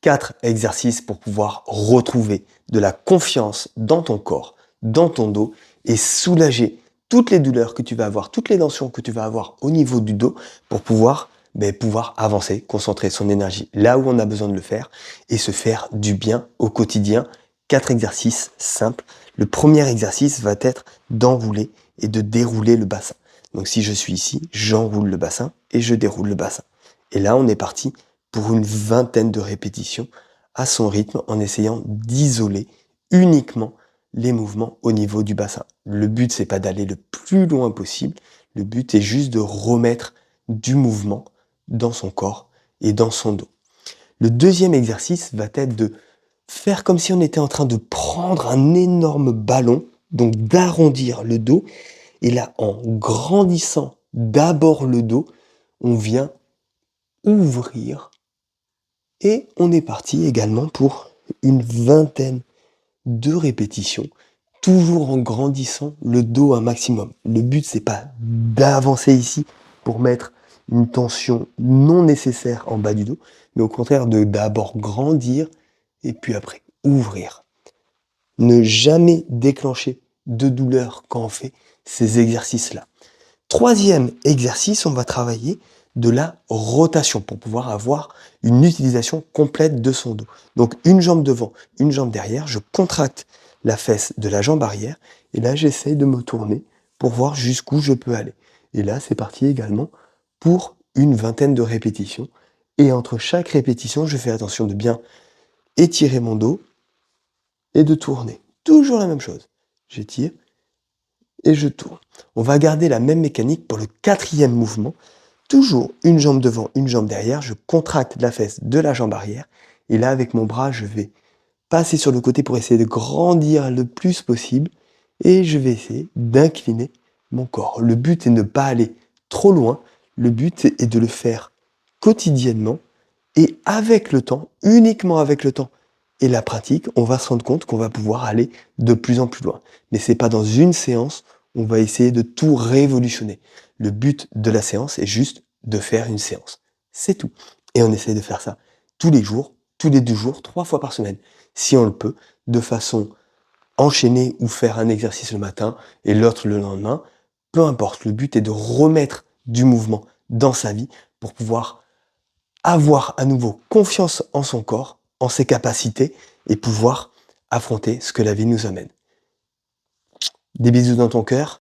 4 exercices pour pouvoir retrouver de la confiance dans ton corps, dans ton dos et soulager toutes les douleurs que tu vas avoir, toutes les tensions que tu vas avoir au niveau du dos pour pouvoir avancer, concentrer son énergie là où on a besoin de le faire et se faire du bien au quotidien. 4 exercices simples. Le premier exercice va être d'enrouler et de dérouler le bassin. Donc si je suis ici, j'enroule le bassin et je déroule le bassin. Et là, on est parti pour une vingtaine de répétitions à son rythme en essayant d'isoler uniquement les mouvements au niveau du bassin. Le but, c'est pas d'aller le plus loin possible. Le but est juste de remettre du mouvement dans son corps et dans son dos. Le deuxième exercice va être de faire comme si on était en train de prendre un énorme ballon, donc d'arrondir le dos. Et là, en grandissant d'abord le dos, on vient ouvrir et on est parti également pour une vingtaine de répétitions, toujours en grandissant le dos un maximum. Le but, c'est pas d'avancer ici pour mettre une tension non nécessaire en bas du dos, mais au contraire de d'abord grandir et puis après ouvrir. Ne jamais déclencher de douleur quand on fait ces exercices-là. Troisième exercice, on va travailler de la rotation pour pouvoir avoir une utilisation complète de son dos. Donc une jambe devant, une jambe derrière, je contracte la fesse de la jambe arrière et là j'essaye de me tourner pour voir jusqu'où je peux aller. Et là c'est parti également pour une vingtaine de répétitions. Et entre chaque répétition, je fais attention de bien étirer mon dos et de tourner. Toujours la même chose. J'étire et je tourne. On va garder la même mécanique pour le quatrième mouvement. Toujours une jambe devant, une jambe derrière. Je contracte la fesse de la jambe arrière. Et là, avec mon bras, je vais passer sur le côté pour essayer de grandir le plus possible. Et je vais essayer d'incliner mon corps. Le but est de ne pas aller trop loin. Le but est de le faire quotidiennement. Et avec le temps, uniquement avec le temps et la pratique, on va se rendre compte qu'on va pouvoir aller de plus en plus loin. Mais c'est pas dans une séance, on va essayer de tout révolutionner. Le but de la séance est juste de faire une séance. C'est tout. Et on essaye de faire ça tous les jours, tous les 2 jours, 3 fois par semaine, si on le peut, de façon enchaînée ou faire un exercice le matin et l'autre le lendemain. Peu importe, le but est de remettre du mouvement dans sa vie pour pouvoir avoir à nouveau confiance en son corps, en ses capacités et pouvoir affronter ce que la vie nous amène. Des bisous dans ton cœur.